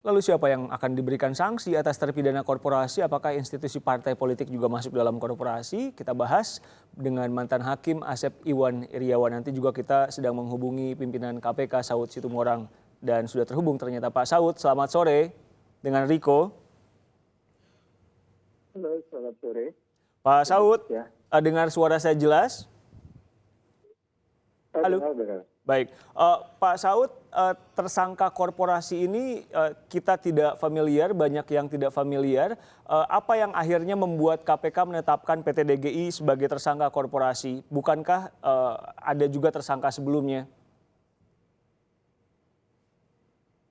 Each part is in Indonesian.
Lalu siapa yang akan diberikan sanksi atas terpidana korporasi? Apakah institusi partai politik juga masuk dalam korporasi? Kita bahas dengan mantan hakim Asep Iwan Iriawan. Nanti juga kita sedang menghubungi pimpinan KPK Saud Situmorang. Dan sudah terhubung ternyata Pak Saud. Selamat sore dengan Riko. Halo, selamat sore. Pak Saud, Ya. dengar suara saya jelas? Halo. Benar. Baik, Pak Saud, tersangka korporasi ini kita tidak familiar, banyak yang tidak familiar. Apa yang akhirnya membuat KPK menetapkan PT DGI sebagai tersangka korporasi? Bukankah ada juga tersangka sebelumnya?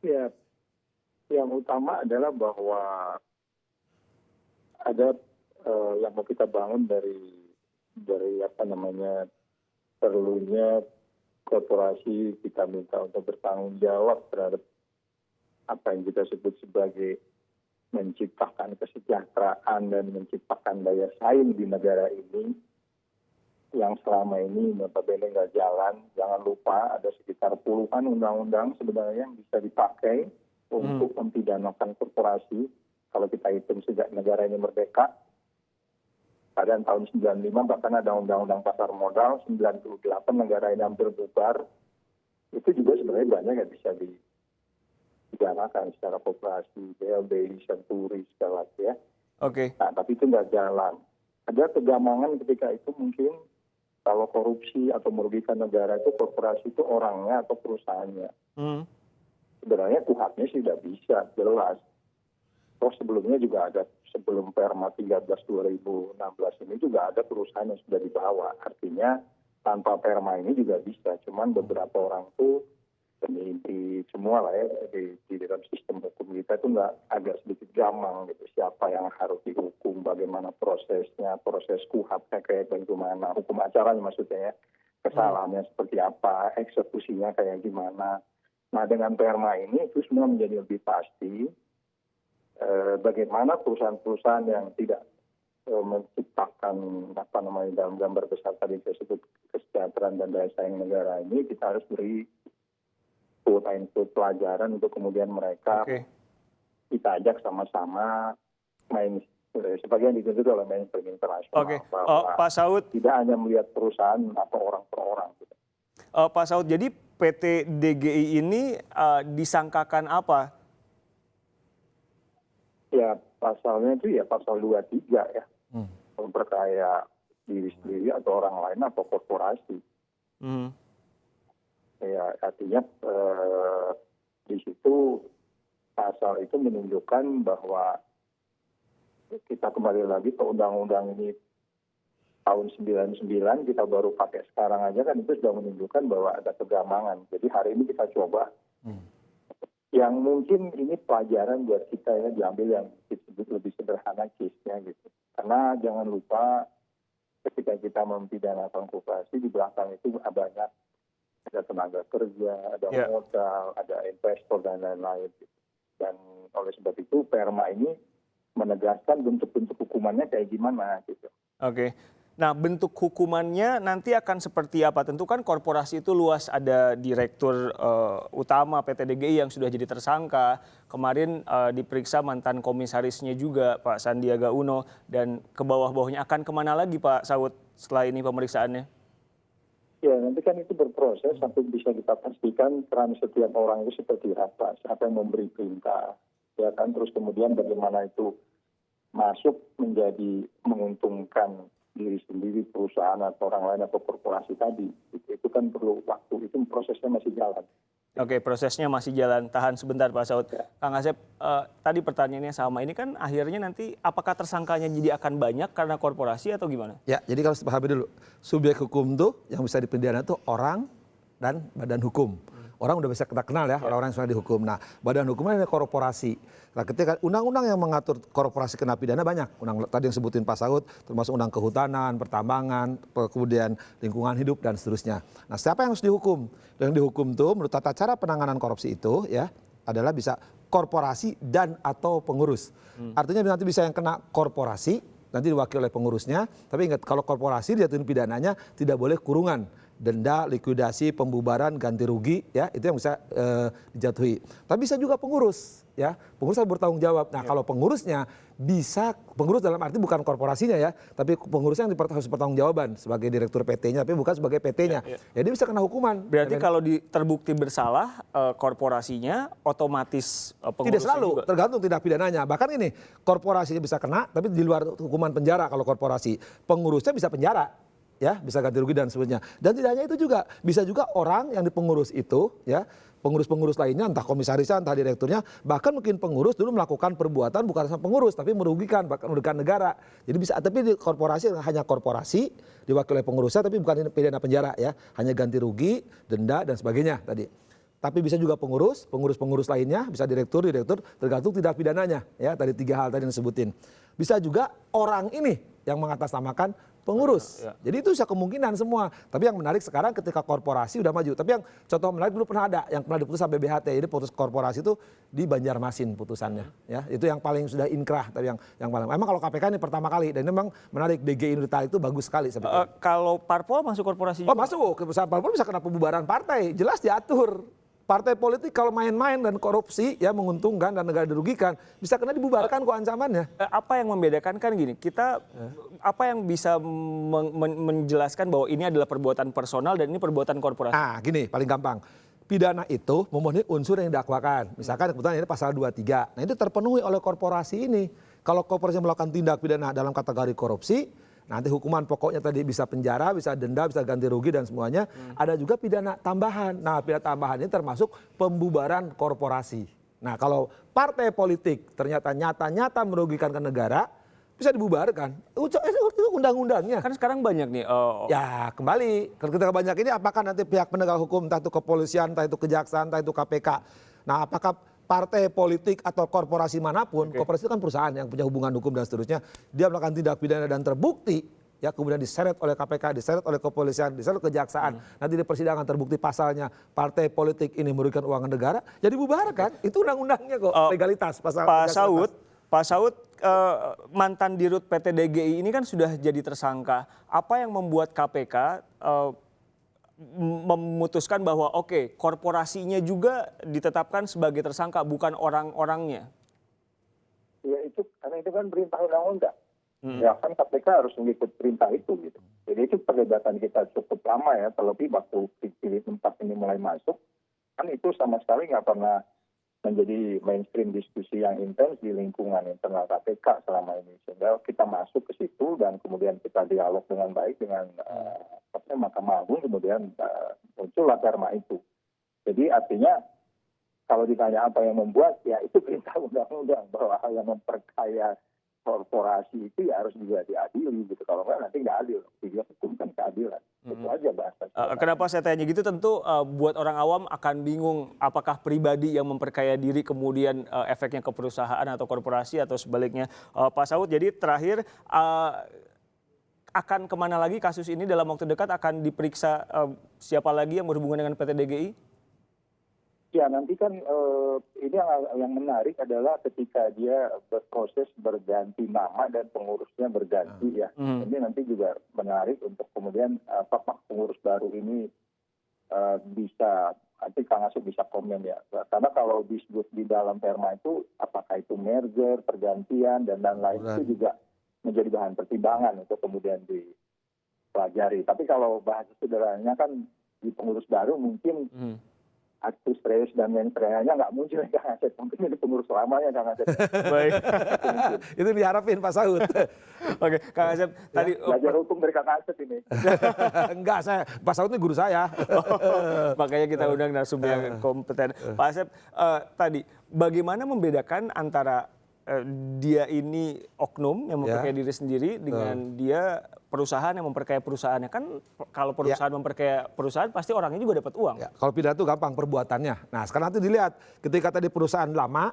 Ya, yang utama adalah bahwa ada yang mau kita bangun dari perlunya korporasi kita minta untuk bertanggung jawab terhadap apa yang kita sebut sebagai menciptakan kesejahteraan dan menciptakan daya saing di negara ini yang selama ini notabene nggak jalan. Jangan lupa ada sekitar puluhan undang-undang sebenarnya yang bisa dipakai untuk mempidanakan korporasi. Kalau kita hitung sejak negara ini merdeka, pada tahun 95 bahkan ada undang-undang pasar modal, 98 negara ini hampir bubar. Itu juga sebenarnya banyak yang bisa dipidanakan secara korporasi, BLBI, Senturi, segala ya. Oke. Nah, tapi itu nggak jalan. Ada kegamangan ketika itu mungkin kalau korupsi atau merugikan negara itu korporasi itu orangnya atau perusahaannya. Sebenarnya kuhapnya sih sudah bisa, jelas. Toh sebelumnya juga ada, sebelum Perma 13 2016 ini juga ada perusahaan yang sudah dibawa. Artinya tanpa Perma ini juga bisa. Cuman beberapa orang tuh di semua lah ya, di dalam sistem hukum kita itu nggak, agak sedikit gamang gitu. Siapa yang harus dihukum, bagaimana prosesnya, proses kuhapnya kayak bagaimana, hukum acaranya maksudnya ya, kesalahannya seperti apa, eksekusinya kayak gimana. Nah dengan Perma ini itu semua menjadi lebih pasti. Bagaimana perusahaan-perusahaan yang tidak menciptakan dalam gambar besar tadi saya sebut kesejahteraan dan daya saing negara ini, kita harus beri input pelajaran untuk kemudian mereka kita ajak sama-sama main sebagian dituntut oleh mainstream internasional. Pak Saud, tidak hanya melihat perusahaan atau orang per orang. Pak Saud, jadi PT DGI ini disangkakan apa? Ya pasalnya itu ya pasal 23 ya. Memperkaya diri sendiri atau orang lain atau korporasi. Ya artinya di situ pasal itu menunjukkan bahwa kita kembali lagi ke undang-undang ini tahun 99 kita baru pakai sekarang aja kan, itu sudah menunjukkan bahwa ada kegamangan. Jadi hari ini kita coba yang mungkin ini pelajaran buat kita ya, diambil yang disebut lebih sederhana case-nya gitu. Karena jangan lupa ketika kita mempidanakan korporasi, di belakang itu banyak, ada tenaga kerja, ada modal, ada investor dan lain-lain. Gitu. Dan oleh sebab itu Perma ini menegaskan bentuk-bentuk hukumannya kayak gimana gitu. Oke. Nah, bentuk hukumannya nanti akan seperti apa? Tentu kan korporasi itu luas, ada direktur utama PT DGI yang sudah jadi tersangka. Kemarin diperiksa mantan komisarisnya juga, Pak Sandiaga Uno. Dan ke bawah-bawahnya akan kemana lagi, Pak Saud, setelah ini pemeriksaannya? Ya, nanti kan itu berproses sampai bisa kita pastikan peran setiap orang itu seperti apa. Siapa yang memberi perintah. Ya kan, terus kemudian bagaimana itu masuk menjadi menguntungkan diri sendiri, perusahaan atau orang lain atau korporasi tadi. Itu kan perlu waktu, itu prosesnya masih jalan. Oke, prosesnya masih jalan. Tahan sebentar Pak Saud. Ya. Kang Asep, tadi pertanyaannya sama. Ini kan akhirnya nanti apakah tersangkanya jadi akan banyak karena korporasi atau gimana? Ya, jadi kalau pahami dulu. Subjek hukum tuh yang bisa dipidana itu orang dan badan hukum. Orang udah bisa kita kenal ya, orang-orang yang sudah dihukum. Nah, badan hukumnya ini korporasi. Nah, ketika undang-undang yang mengatur korporasi kena pidana banyak. Undang tadi yang sebutin Pak Saud, termasuk undang kehutanan, pertambangan, kemudian lingkungan hidup dan seterusnya. Nah, siapa yang harus dihukum? Yang dihukum tuh menurut tata cara penanganan korupsi itu ya adalah bisa korporasi dan atau pengurus. Artinya nanti bisa yang kena korporasi, nanti diwakili oleh pengurusnya. Tapi ingat kalau korporasi dia pidananya tidak boleh kurungan. denda, likuidasi, pembubaran, ganti rugi, ya itu yang bisa dijatuhi. Tapi bisa juga pengurus, ya pengurus harus bertanggung jawab. Nah kalau pengurusnya bisa, pengurus dalam arti bukan korporasinya ya, tapi pengurusnya yang harus bertanggung jawaban sebagai direktur PT-nya, tapi bukan sebagai PT-nya. Jadi bisa kena hukuman. Berarti kalau terbukti bersalah korporasinya, otomatis pengurusnya tidak selalu, juga. tergantung tindak pidananya. Bahkan ini korporasinya bisa kena, tapi di luar hukuman penjara kalau korporasi. Pengurusnya bisa penjara, ya bisa ganti rugi dan sebagainya. Dan tidak hanya itu juga, bisa juga orang yang di pengurus itu, ya pengurus-pengurus lainnya, entah komisarisnya, entah direkturnya, bahkan mungkin pengurus dulu melakukan perbuatan bukan sama pengurus, tapi merugikan, bahkan merugikan negara. Jadi bisa, tapi di korporasi hanya korporasi, diwakili oleh pengurusnya, tapi bukan pidana penjara ya, hanya ganti rugi, denda dan sebagainya tadi. Tapi bisa juga pengurus lainnya, bisa direktur, tergantung tindak pidananya. Ya, tadi 3 hal tadi yang disebutin. Bisa juga orang ini yang mengatasnamakan pengurus. Jadi itu bisa kemungkinan semua. Tapi yang menarik sekarang ketika korporasi udah maju. Tapi yang contoh menarik dulu pernah ada, yang pernah diputus sampai BHT. Jadi putus korporasi itu di Banjarmasin putusannya. Ya, itu yang paling sudah inkrah. Tapi yang paling. Memang kalau KPK ini pertama kali. Dan memang menarik, DGI Nurita itu bagus sekali. Kalau parpol masuk korporasi juga? Oh masuk. Parpol bisa kena pembubaran partai. Jelas diatur. Partai politik kalau main-main dan korupsi ya menguntungkan dan negara dirugikan bisa kena dibubarkan kok ancamannya. Apa yang membedakan kan gini, kita apa yang bisa menjelaskan bahwa ini adalah perbuatan personal dan ini perbuatan korporasi? Ah gini paling gampang. Pidana itu memenuhi unsur yang didakwakan. Misalkan kebetulan ini pasal 23. Nah itu terpenuhi oleh korporasi ini. Kalau korporasi melakukan tindak pidana dalam kategori korupsi, nanti hukuman pokoknya tadi bisa penjara, bisa denda, bisa ganti rugi dan semuanya. Ada juga pidana tambahan. Nah pidana tambahan ini termasuk pembubaran korporasi. Nah kalau partai politik ternyata nyata-nyata merugikan ke negara, bisa dibubarkan. Itu undang-undangnya. Kan sekarang banyak nih. Ya kembali, ketika banyak ini apakah nanti pihak penegak hukum, entah itu kepolisian, entah itu kejaksaan, entah itu KPK. Nah apakah partai politik atau korporasi manapun, korporasi itu kan perusahaan yang punya hubungan hukum dan seterusnya, dia melakukan tindak pidana dan terbukti, ya kemudian diseret oleh KPK, diseret oleh kepolisian, diseret kejaksaan, nanti di persidangan terbukti pasalnya partai politik ini merugikan uang negara, jadi bubarkan. Itu undang-undangnya kok, legalitas. Pak Saud, mantan dirut PT DGI ini kan sudah jadi tersangka. Apa yang membuat KPK memutuskan bahwa korporasinya juga ditetapkan sebagai tersangka, bukan orang-orangnya? Ya itu karena itu kan perintah undang-undang. Ya kan KPK harus mengikuti perintah itu gitu. Jadi itu perdebatan kita cukup lama ya, terlebih waktu pilih tempat ini mulai masuk, kan itu sama sekali nggak pernah menjadi mainstream diskusi yang intens di lingkungan internal KPK selama ini. Sehingga kita masuk ke situ dan kemudian kita dialog dengan baik dengan Mahkamah Agung, kemudian muncullah perma itu. Jadi artinya kalau ditanya apa yang membuat, ya itu perintah undang-undang bahwa hal yang memperkaya korporasi itu ya harus juga diadili gitu. Kalau enggak nanti nggak adil. Dia hukum kan keadilan. Itu aja bahasa. Kenapa saya tanya gitu, tentu buat orang awam akan bingung apakah pribadi yang memperkaya diri kemudian efeknya ke perusahaan atau korporasi atau sebaliknya. Pak Saud, jadi terakhir akan kemana lagi kasus ini dalam waktu dekat? Akan diperiksa siapa lagi yang berhubungan dengan PT DGI? Ya nanti kan ini yang menarik adalah ketika dia berproses berganti nama dan pengurusnya berganti ya. Ini nanti juga menarik untuk kemudian apakah pengurus baru ini bisa, nanti Kang Asep bisa komen ya. Karena kalau disebut di dalam perma itu apakah itu merger, pergantian dan lain-lain itu juga menjadi bahan pertimbangan untuk kemudian dipelajari. Tapi kalau bahasa sederhananya kan di pengurus baru mungkin aktus reus dan mensreanya nggak muncul ya Kang Asep. Mungkin ini pengurus lamanya Kang Asep. Baik. Itu diharapin Pak Saud. Oke, Kang Asep tadi belajar hukum dari Kang Asep ini. Enggak, Pak Saud ini guru saya. Makanya kita undang narasumber yang kompeten. Pak Asep, tadi bagaimana membedakan antara dia ini oknum yang memperkaya diri sendiri dengan dia perusahaan yang memperkaya perusahaannya? Kan kalau perusahaan memperkaya perusahaan pasti orangnya juga dapat uang. Ya, kalau pidana itu gampang perbuatannya. Nah sekarang nanti dilihat ketika tadi perusahaan lama,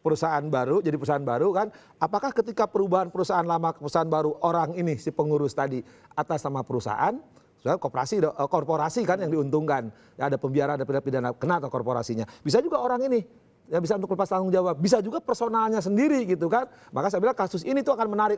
perusahaan baru, jadi perusahaan baru kan, apakah ketika perubahan perusahaan lama ke perusahaan baru orang ini si pengurus tadi atas nama perusahaan, korporasi kan yang diuntungkan, ya, ada pembiaran, ada pidana kena atau korporasinya. Bisa juga orang ini ya bisa untuk lepas tanggung jawab, bisa juga personalnya sendiri gitu kan. Maka saya bilang kasus ini tuh akan menarik,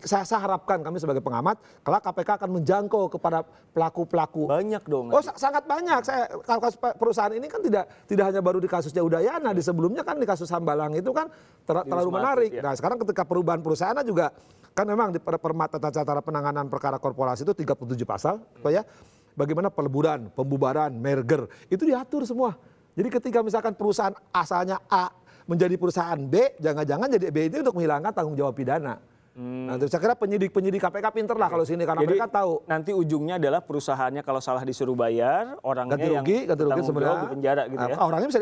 saya harapkan kami sebagai pengamat, kelak KPK akan menjangkau kepada pelaku-pelaku. Banyak dong. Oh sangat banyak. Kasus perusahaan ini kan tidak hanya baru di kasusnya Udayana, di sebelumnya kan di kasus Hambalang itu kan terlalu menarik. Nah sekarang ketika perubahan perusahaan juga kan memang di tata cara penanganan perkara korporasi itu 37 pasal, ya. Bagaimana peleburan, pembubaran, merger, itu diatur semua. Jadi ketika misalkan perusahaan asalnya A menjadi perusahaan B, jangan-jangan jadi B itu untuk menghilangkan tanggung jawab pidana. Nah, saya kira penyidik KPK pinter lah kalau sini karena jadi, mereka tahu. Nanti ujungnya adalah perusahaannya kalau salah disuruh bayar, orangnya ganti rugi sebenarnya di penjara gitu ya. Orangnya bisa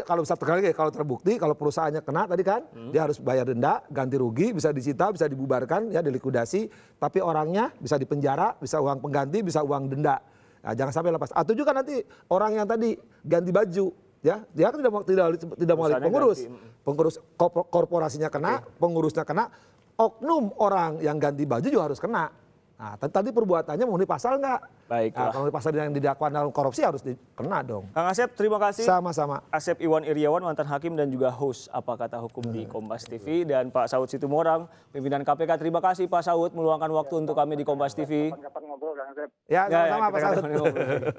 kalau terbukti kalau perusahaannya kena tadi kan dia harus bayar denda, ganti rugi, bisa disita, bisa dibubarkan, ya dilikuidasi, tapi orangnya bisa dipenjara, bisa uang pengganti, bisa uang denda. Nah, jangan sampai lepas. Atau juga nanti orang yang tadi ganti baju, ya dia kan tidak mengalih pengurus korporasinya kena, pengurusnya kena, oknum orang yang ganti baju juga harus kena. Nah, tadi perbuatannya memenuhi pasal nggak? Baiklah. Nah, kalau pasal yang didakwakan dalam korupsi harus dikena dong. Kang Asep, terima kasih. Sama-sama. Asep Iwan Iryawan, mantan hakim dan juga host Apa Kata Hukum di Kompas TV. Dan Pak Saud Situmorang, pimpinan KPK. Terima kasih Pak Saud meluangkan waktu untuk kami di Kompas TV. Kapan-kapan ngobrol, Kang Asep. Ya, sama-sama Pak kita Saud. kapan-kapan ngobrol.